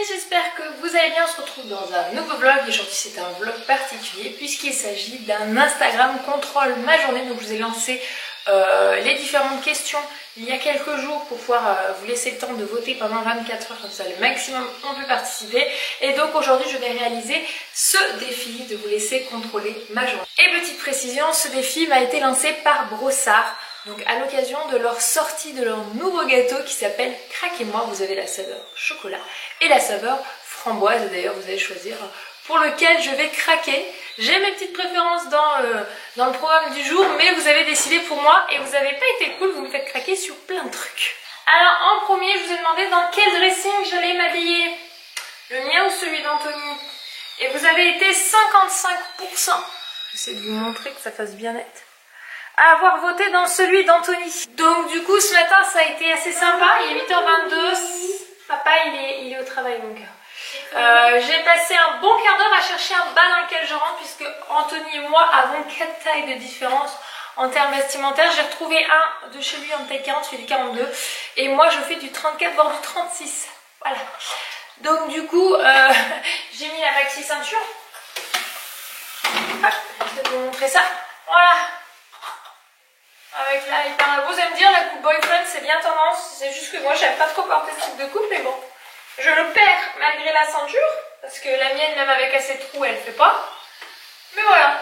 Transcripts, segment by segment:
amis, j'espère que vous allez bien. On se retrouve dans un nouveau vlog. Aujourd'hui c'est un vlog particulier puisqu'il s'agit d'un Instagram contrôle ma journée. Donc je vous ai lancé les différentes questions il y a quelques jours pour pouvoir vous laisser le temps de voter pendant 24 heures, comme ça le maximum on peut participer. Et donc aujourd'hui je vais réaliser ce défi de vous laisser contrôler ma journée. Et petite précision, ce défi m'a été lancé par Brossard. Donc à l'occasion de leur sortie de leur nouveau gâteau qui s'appelle Craquez-moi. Vous avez la saveur chocolat et la saveur framboise. D'ailleurs vous allez choisir pour lequel je vais craquer. J'ai mes petites préférences dans le programme du jour, mais vous avez décidé pour moi et vous n'avez pas été cool, vous me faites craquer sur plein de trucs. Alors en premier je vous ai demandé dans quel dressing j'allais m'habiller, le mien ou celui d'Anthony, et vous avez été 55%, j'essaie de vous montrer que ça fasse bien net, à avoir voté dans celui d'Anthony. Donc du coup ce matin ça a été assez sympa, il est 8h22, papa il est au travail mon cœur. J'ai passé un bon quart d'heure à chercher un bas dans lequel je rentre, puisque Anthony et moi avons 4 tailles de différence en termes vestimentaires. J'ai retrouvé un de chez lui en taille 40, il fait du 42 et moi je fais du 34 voire du 36. Voilà. Donc du coup j'ai mis la maxi ceinture. Hop, je vais vous montrer ça. Voilà. Avec la hyper. Vous allez me dire la coupe boyfriend c'est bien tendance. C'est juste que moi j'aime pas trop porter ce type de coupe, mais bon. Je le perds malgré la ceinture, parce que la mienne, même avec assez de trous, elle fait pas. Mais voilà.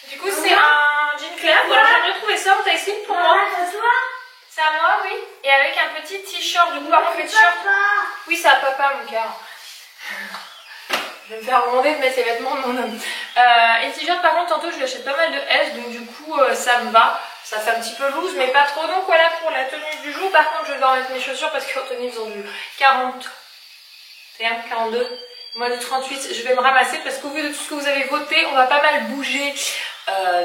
Du coup, c'est un jean clair. Voilà, j'ai retrouvé ça en taille slim pour moi. C'est à moi, oui. Et avec un petit t-shirt. Du coup, par contre, le t-shirt. Oui, c'est à papa, mon cœur. Je vais me faire demander de mettre les vêtements de mon homme. Et le t-shirt, par contre, tantôt, je lui achète pas mal de S, donc du coup, ça me va. Ça fait un petit peu loose, mais pas trop. Donc voilà pour la tenue du jour. Par contre, je vais devoir mettre mes chaussures parce qu'Anthony, ils ont du 40. 42, moi du 38, je vais me ramasser parce qu'au vu de tout ce que vous avez voté, on va pas mal bouger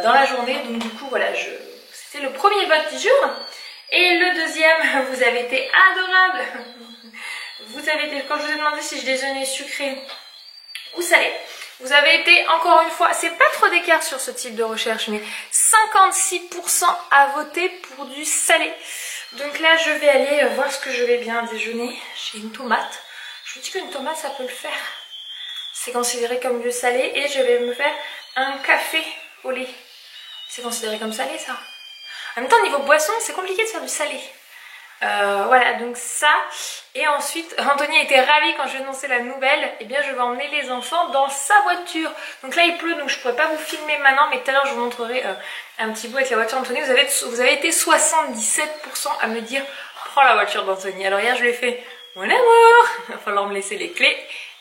dans la journée. Donc du coup voilà, c'était le premier vote du jour. Et le deuxième, vous avez été adorable. Vous avez été, quand je vous ai demandé si je déjeunais sucré ou salé, vous avez été encore une fois, c'est pas trop d'écart sur ce type de recherche, mais 56% à voter pour du salé. Donc là je vais aller voir ce que je vais bien déjeuner. J'ai une tomate. Je vous dis qu'une tomate ça peut le faire. C'est considéré comme du salé. Et je vais me faire un café au lait. C'est considéré comme salé ça. En même temps niveau boisson c'est compliqué de faire du salé. Voilà donc ça. Et ensuite Anthony a été ravi quand je lui ai annoncé la nouvelle. Et bien je vais emmener les enfants dans sa voiture. Donc là il pleut donc je ne pourrais pas vous filmer maintenant. Mais tout à l'heure je vous montrerai un petit bout avec la voiture d'Anthony. Vous avez été 77% à me dire prends la voiture d'Anthony. Alors hier je lui ai fait mon amour, il va falloir me laisser les clés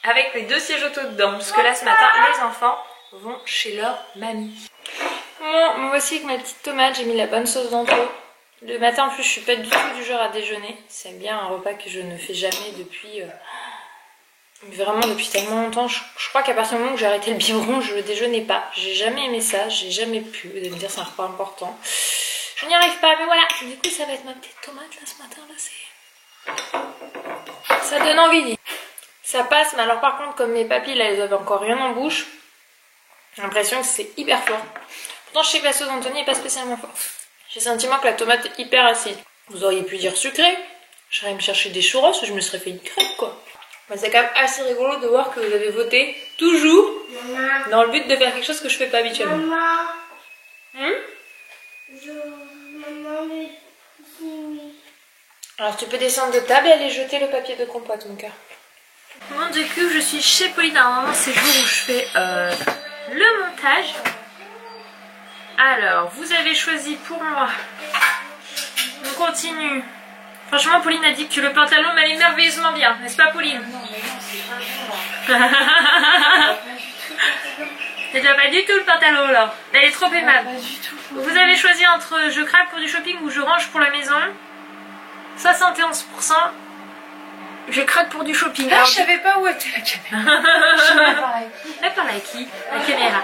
avec les 2 sièges auto dedans. Parce que là ce matin les enfants vont chez leur mamie. Bon, me voici avec ma petite tomate, j'ai mis la bonne sauce d'anto. Le matin en plus je suis pas du tout du genre à déjeuner. C'est bien un repas que je ne fais jamais depuis vraiment depuis tellement longtemps. Je crois qu'à partir du moment où j'ai arrêté le biberon je ne déjeunais pas. J'ai jamais aimé ça, j'ai jamais pu. Vous allez me dire c'est un repas important. Je n'y arrive pas mais voilà. Du coup ça va être ma petite tomate là ce matin là, c'est... Ça donne envie. Ça passe, mais alors par contre comme mes papilles là elles avaient encore rien en bouche, j'ai l'impression que c'est hyper fort. Pourtant je sais que la sauce d'Anthony n'est pas spécialement forte. J'ai le sentiment que la tomate est hyper acide. Vous auriez pu dire sucré, j'aurais me chercher des churros, je me serais fait une crème quoi. Mais c'est quand même assez rigolo de voir que vous avez voté toujours dans le but de faire quelque chose que je fais pas habituellement. Maman, alors tu peux descendre de table et aller jeter le papier de compote mon cœur. Bon du coup je suis chez Pauline, normalement c'est le jour où je fais le montage. Alors vous avez choisi pour moi, on continue. Franchement Pauline a dit que le pantalon m'allait merveilleusement bien, n'est-ce pas Pauline? C'est déjà pas du tout le pantalon là, elle est trop aimable. Vous avez choisi entre je craque pour du shopping ou je range pour la maison. 71%, je craque pour du shopping. Ah, je savais pas où était la caméra. Elle parle à qui? La caméra.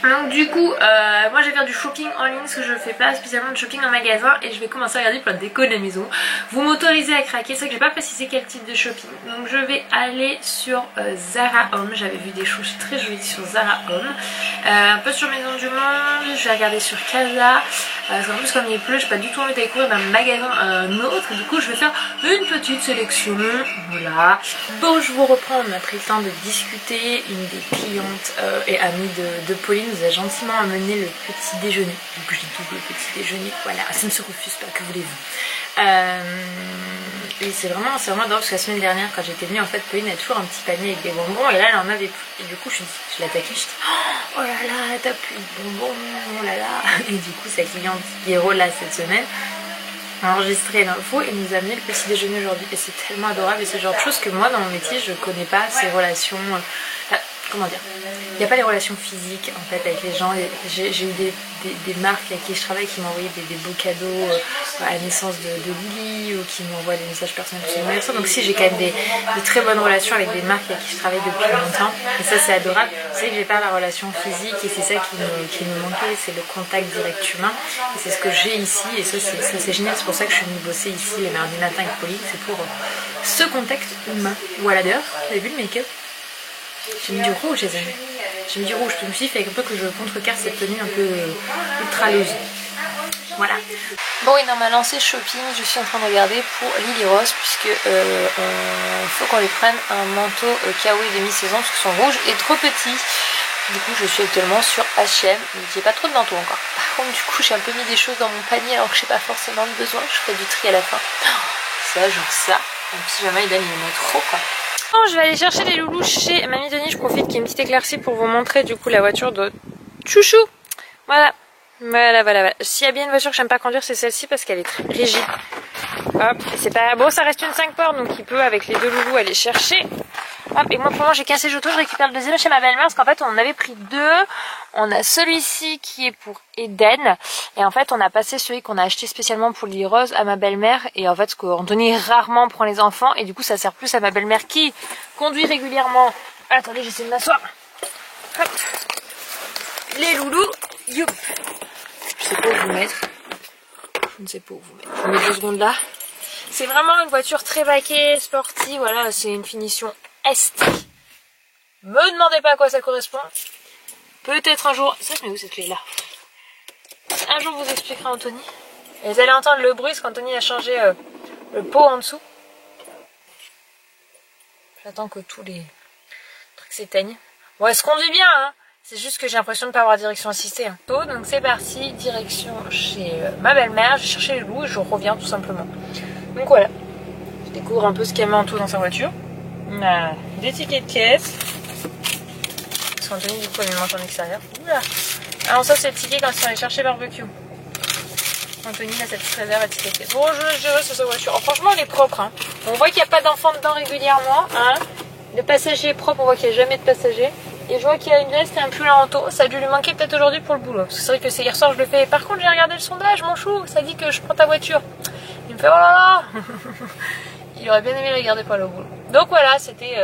Donc du coup, moi je vais faire du shopping en ligne, parce que je ne fais pas spécialement de shopping en magasin. Et je vais commencer à regarder pour la déco de la maison. Vous m'autorisez à craquer, c'est vrai que je n'ai pas précisé quel type de shopping. Donc je vais aller sur Zara Home. J'avais vu des choses très jolies sur Zara Home. Un peu sur Maison du Monde, je vais regarder sur Casa. Parce qu'en plus comme il pleut, j'ai pas du tout envie d'aller courir d'un magasin à un autre. Du coup je vais faire une petite sélection. Voilà. Bon, je vous reprends, on a pris le temps de discuter. Une des clientes et amie de Pauline nous a gentiment amené le petit déjeuner. Donc je dis double petit déjeuner. Voilà, ça ne se refuse pas, que voulez-vous. Et c'est vraiment drôle parce que la semaine dernière quand j'étais venue en fait Pauline a toujours un petit panier avec des bonbons et là elle en avait plus. Et du coup je l'ai attaquée, je dis oh là là t'as plus de bonbons, oh là là. Et du coup sa cliente qui est là cette semaine a enregistré l'info et nous a amené le petit déjeuner aujourd'hui. Et c'est tellement adorable et c'est le genre de choses que moi dans mon métier je connais pas ces relations. Comment dire, il n'y a pas les relations physiques en fait avec les gens. J'ai eu des marques avec qui je travaille qui m'envoyaient des beaux cadeaux à la naissance de Lily ou qui m'envoient des messages personnels sur mon anniversaire. Donc si j'ai quand même des très bonnes relations avec des marques avec qui je travaille depuis longtemps et ça c'est adorable. C'est que j'ai pas la relation physique et c'est ça qui me manquait, c'est le contact direct humain et c'est ce que j'ai ici et ça c'est génial. C'est pour ça que je suis venue bosser ici les mardis matins avec Pauline, c'est pour ce contact humain. Voilà, d'ailleurs vous avez vu le make-up? J'ai mis du rouge les amis. J'ai mis du rouge. Je me suis dit il fallait un peu que je contrecarre cette tenue un peu ultra loose. Voilà. Bon et dans ma lancée shopping je suis en train de regarder pour Lily Rose puisque faut qu'on lui prenne un manteau kawaii de mi-saison parce que son rouge est trop petit. Du coup je suis actuellement sur H&M. J'ai pas trop de manteaux encore. Par contre du coup j'ai un peu mis des choses dans mon panier alors que j'ai pas forcément le besoin. Je ferai du tri à la fin. Ça genre ça. Un pyjama il en a trop quoi. Bon, je vais aller chercher les loulous chez Mamie Denis. Je profite qu'il y ait une petite éclaircie pour vous montrer du coup la voiture de Chouchou. Voilà. Voilà. S'il y a bien une voiture que j'aime pas conduire, c'est celle-ci parce qu'elle est très rigide. Hop, c'est pas bon, ça reste une 5 portes donc il peut avec les deux loulous aller chercher. Hop, et moi pour moi j'ai cassé le auto, je récupère le deuxième chez ma belle-mère parce qu'en fait on en avait pris deux. On a celui-ci qui est pour Eden et en fait on a passé celui qu'on a acheté spécialement pour Lily Rose à ma belle-mère et en fait ce qu'Anthony rarement prend les enfants et du coup ça sert plus à ma belle-mère qui conduit régulièrement. Attendez, j'essaie de m'asseoir. Hop, les loulous, youp. Je sais pas où vous mettre. Je ne sais pas où vous mettre. Je mets 2 secondes là. C'est vraiment une voiture très baquée, sportive. Voilà, c'est une finition est. Me demandez pas à quoi ça correspond. Peut-être un jour... Ça, je mets où cette clé là? Un jour, vous expliquera Anthony. Et vous allez entendre le bruit parce qu'Anthony a changé le pot en dessous. J'attends que tous les trucs s'éteignent. Bon, elle se conduit bien, hein. C'est juste que j'ai l'impression de ne pas avoir direction assistée. Hein. Donc c'est parti, direction chez ma belle-mère. Je vais chercher les loups et je reviens tout simplement. Donc voilà. Je découvre un peu ce qu'il y a en tout dans sa voiture. On a des tickets de caisse. Parce qu'Anthony du coup elle mange en extérieur. Oula. Alors ça c'est le ticket quand ils sont allés chercher barbecue. Anthony a sa petite réserve à ticket de caisse. Bon, je gérer sur sa voiture. Oh, franchement elle est propre. Hein. On voit qu'il n'y a pas d'enfants dedans régulièrement. Hein. Le passager est propre, on voit qu'il n'y a jamais de passager. Et je vois qu'il y a une veste et un pull en manteau. Ça a dû lui manquer peut-être aujourd'hui pour le boulot. Parce que c'est vrai que c'est hier soir je le fais. Par contre j'ai regardé le sondage, mon chou. Ça dit que je prends ta voiture. Il me fait oh là là. Il aurait bien aimé regarder pour le boulot. Donc voilà, c'était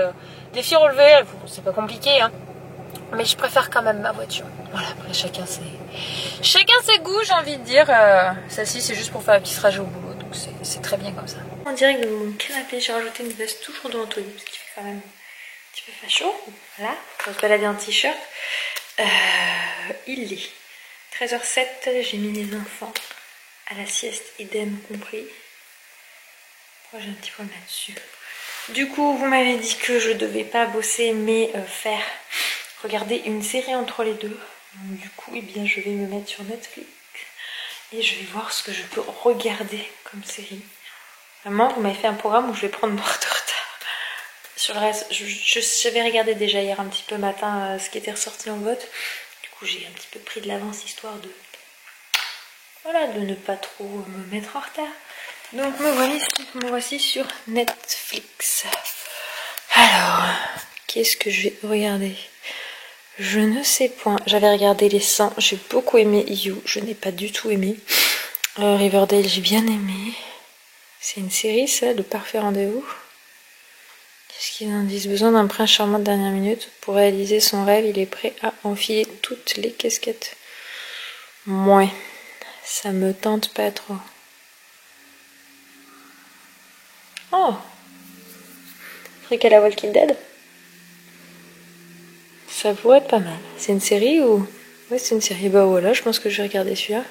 défi relevé. C'est pas compliqué hein. Mais je préfère quand même ma voiture. Voilà, après chacun ses goûts j'ai envie de dire. Celle-ci c'est juste pour faire un petit trajet au boulot. Donc c'est très bien comme ça. En direct de mon canapé, j'ai rajouté une veste toujours de Anthony. Parce qu'il fait quand même un petit peu facho. Voilà, pour se balader en t-shirt. Il est 13h07, j'ai mis les enfants à la sieste, idem compris. Moi j'ai un petit problème là-dessus. Du coup, vous m'avez dit que je devais pas bosser, mais regarder une série entre les deux. Donc, du coup, eh bien, je vais me mettre sur Netflix et je vais voir ce que je peux regarder comme série. Vraiment, vous m'avez fait un programme où je vais prendre beaucoup de retard. Sur le reste, j'avais regardé déjà hier un petit peu matin ce qui était ressorti en vote. Du coup, j'ai un petit peu pris de l'avance histoire de, voilà, de ne pas trop me mettre en retard. Donc me voici sur Netflix. Alors, qu'est-ce que je vais regarder? Je ne sais point. J'avais regardé les 100. J'ai beaucoup aimé You. Je n'ai pas du tout aimé. Riverdale, j'ai bien aimé. C'est une série, ça, Le Parfait Rendez-vous. Qu'est-ce qu'ils en disent? Besoin d'un prince charmant de dernière minute. Pour réaliser son rêve, il est prêt à enfiler toutes les casquettes. Ouais, ça me tente pas trop. Oh, Freak à la Walking Dead. Ça pourrait être pas mal. C'est une série ou... Ouais, c'est une série. Bah voilà, je pense que je vais regarder celui-là.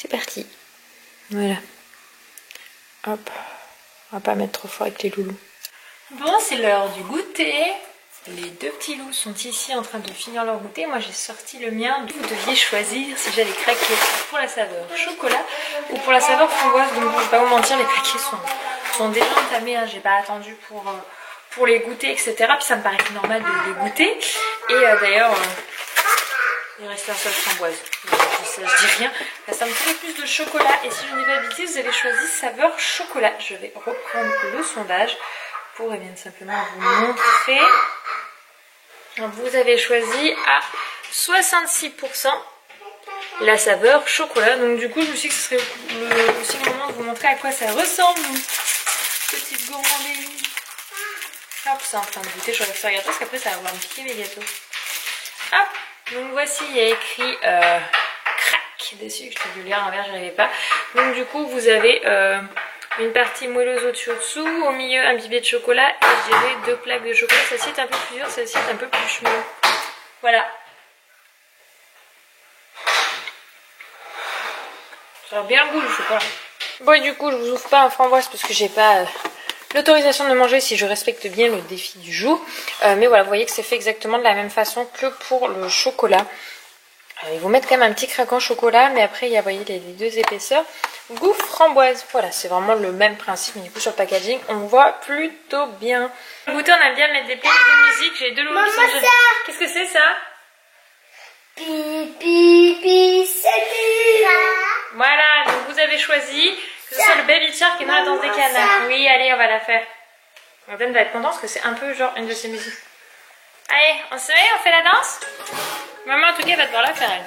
C'est parti. Voilà. Hop. On va pas mettre trop fort avec les loulous. Bon, c'est l'heure du goûter. Les deux petits loups sont ici en train de finir leur goûter. Moi j'ai sorti le mien. Vous deviez choisir si j'allais craquer pour la saveur chocolat ou pour la saveur framboise. Donc je vais pas vous mentir, les paquets sont déjà entamés. Hein. J'ai pas attendu pour les goûter, etc. Puis ça me paraît normal de les goûter. Et d'ailleurs, il reste un seul framboise. Je dis rien. Là, ça me fait plus de chocolat. Et si je n'ai pas habité, vous avez choisi saveur chocolat. Je vais reprendre le sondage pour bien simplement vous montrer. Vous avez choisi à 66% la saveur chocolat. Donc du coup, je me suis dit que ce serait aussi le moment de vous montrer à quoi ça ressemble. Petite gourmandise. Hop, c'est en train de goûter. Je vais faire gâteau parce qu'après ça va avoir me piquer mes gâteaux. Hop, donc voici, il y a écrit crack dessus. Je t'ai dû lire à l'envers, je n'arrivais pas. Donc du coup, vous avez une partie moelleuse au-dessous, au milieu un bibet de chocolat et je dirais 2 plaques de chocolat. Celle-ci est un peu plus dure, celle-ci est un peu plus chemeux. Voilà. Ça a bien le goût le chocolat. Bon et du coup je vous ouvre pas un framboise parce que j'ai pas l'autorisation de manger si je respecte bien le défi du jour. Mais voilà, vous voyez que c'est fait exactement de la même façon que pour le chocolat. Ils vont mettre quand même un petit craquant chocolat, mais après il y a, vous voyez, les deux épaisseurs. Goût framboise, voilà, c'est vraiment le même principe, mais du coup sur le packaging, on voit plutôt bien. Goûter, on aime bien mettre des playlists de musique, j'ai deux loulous qui sont... Qu'est-ce que c'est ça? Pipi, salut. Voilà, donc vous avez choisi que ce soit le Baby Shark et non la danse des canards. Oui, allez, on va la faire. Madame va être contente parce que c'est un peu genre une de ses musiques. Allez, on se met, on fait la danse? Maman en tout cas va devoir la faire elle.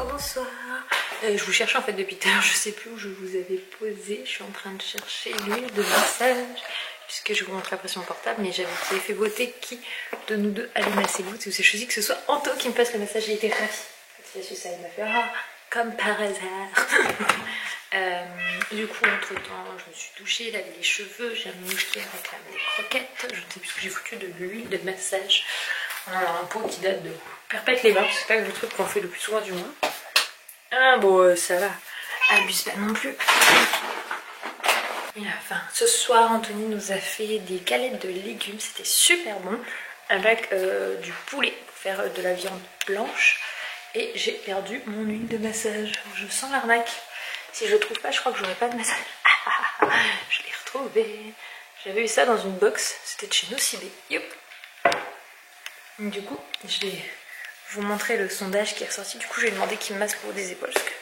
Bonsoir. Je vous cherchais en fait depuis tout à l'heure, je sais plus où je vous avais posé. Je suis en train de chercher l'huile de massage puisque je vous montre après sur mon portable, mais j'avais fait voter qui de nous deux allait masser vous. Si vous avez choisi que ce soit Anto qui me fasse le massage, j'ai été ravie. Quand il a su ça, il m'a fait comme par hasard. Du coup, entre temps, je me suis douchée, lavé les cheveux, j'ai un mouche qui réclame des croquettes. Je ne sais plus ce que j'ai foutu de l'huile de massage. On a un pot qui date de perpète les mains, c'est pas le truc qu'on fait le plus souvent du monde. Ah bon, ça va, abuse pas non plus. Et enfin, ce soir, Anthony nous a fait des galettes de légumes, c'était super bon, avec du poulet pour faire de la viande blanche. Et j'ai perdu mon huile de massage, je sens l'arnaque. Si je trouve pas, je crois que j'aurai pas de massage. Je l'ai retrouvé. J'avais eu ça dans une box, c'était de chez Nocibé. Yop. Du coup, je vais vous montrer le sondage qui est ressorti. Du coup, je vais demander qu'il me masse pour des épaules. Parce que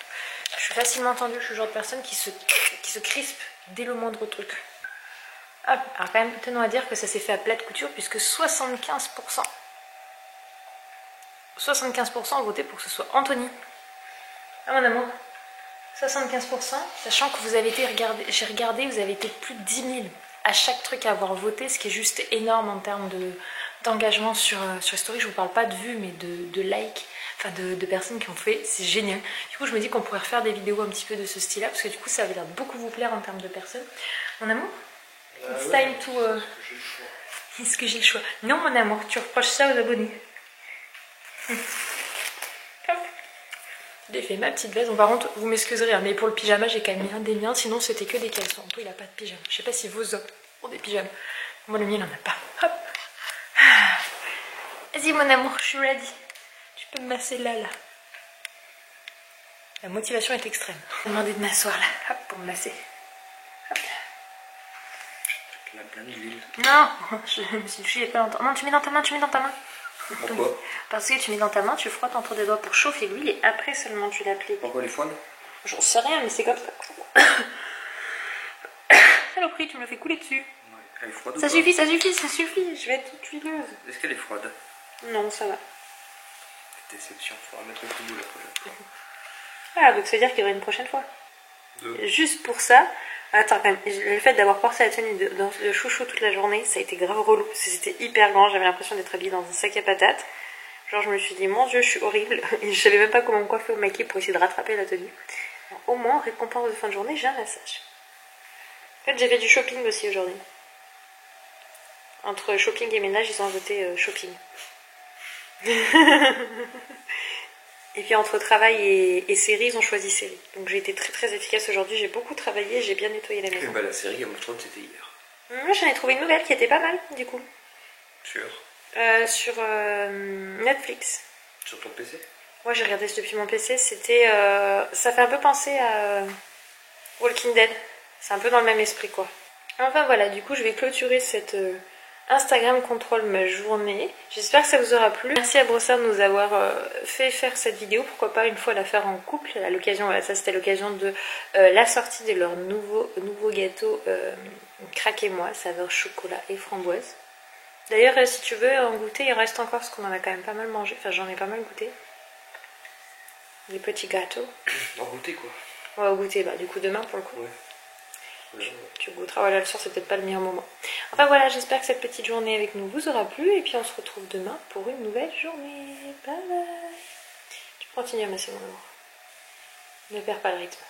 je suis facilement tendue, je suis le genre de personne qui se crispe dès le moindre truc. Hop, alors quand même, tenons à dire que ça s'est fait à plate couture puisque 75% ont voté pour que ce soit Anthony. Ah mon amour, 75%, sachant que vous avez été regardé, j'ai regardé, vous avez été plus de 10 000 à chaque truc à avoir voté, ce qui est juste énorme en termes d'engagement sur Story. Je vous parle pas de vues, mais de likes, enfin de personnes qui ont fait, c'est génial. Du coup, je me dis qu'on pourrait refaire des vidéos un petit peu de ce style-là, parce que du coup, ça avait l'air de beaucoup vous plaire en termes de personnes. Mon amour, it's time to... Est-ce que j'ai le choix? Non, mon amour, tu reproches ça aux abonnés. J'ai fait ma petite veste. Bon, par contre, vous m'excuserez, hein, mais pour le pyjama, j'ai quand même mis un des miens, sinon c'était que des caleçons. Il n'a pas de pyjama. Je sais pas si vos hommes ont des pyjamas. Moi, le mien, il n'en a pas. Hop. Vas-y, mon amour, je suis ready. Tu peux me masser là. La motivation est extrême. J'ai demandé de m'asseoir là, hop, pour me masser. Hop. Il a plein d'huile. Non, je me suis touchée il y a pas longtemps. Non, tu mets dans ta main, tu mets dans ta main. Pourquoi? Parce que tu mets dans ta main, tu frottes entre des doigts pour chauffer l'huile et après seulement tu l'appliques. Pourquoi les froides? J'en sais rien, mais c'est comme ça. Saloperie, tu me le fais couler dessus. Ouais. Elle est froide ou Ça pas? suffit, ça suffit, ça suffit. Je vais être toute huileuse. Est-ce qu'elle est froide? Non, ça va. Déception, faudra mettre un coup de boule la prochaine fois. Voilà, donc ça veut dire qu'il y aura une prochaine fois. Juste pour ça. Attends, quand même, le fait d'avoir porté la tenue de chouchou toute la journée, ça a été grave relou. C'était hyper grand, j'avais l'impression d'être habillée dans un sac à patates. Genre, je me suis dit, mon Dieu, je suis horrible. Et je savais même pas comment me coiffer ou me maquiller pour essayer de rattraper la tenue. Alors, au moins, récompense de fin de journée, j'ai un massage. En fait, j'ai fait du shopping aussi aujourd'hui. Entre shopping et ménage, ils ont voté shopping. Et puis entre travail et série, ils ont choisi série. Donc j'ai été très très efficace aujourd'hui, j'ai beaucoup travaillé, j'ai bien nettoyé la maison. Et bah la série Game of Thrones c'était hier. Moi j'en ai trouvé une nouvelle qui était pas mal du coup. Sur Netflix. Sur ton PC? Moi j'ai regardé depuis mon PC, c'était... ça fait un peu penser à Walking Dead. C'est un peu dans le même esprit quoi. Enfin voilà, du coup je vais clôturer cette... Instagram contrôle ma journée. J'espère que ça vous aura plu. Merci à Brossard de nous avoir fait faire cette vidéo. Pourquoi pas une fois la faire en couple. À l'occasion, voilà, ça c'était l'occasion de la sortie de leur nouveau gâteau Craquez-moi, saveur chocolat et framboise. D'ailleurs, si tu veux en goûter, il en reste encore parce qu'on en a quand même pas mal mangé. Enfin, j'en ai pas mal goûté. Des petits gâteaux. En goûter quoi? On va goûter, bah du coup demain pour le coup. Ouais. Tu goûteras, voilà, le soir c'est peut-être pas le meilleur moment. Enfin voilà, j'espère que cette petite journée avec nous vous aura plu et puis on se retrouve demain pour une nouvelle journée. Bye bye. Tu peux continuer à masser mon amour. Ne perds pas le rythme.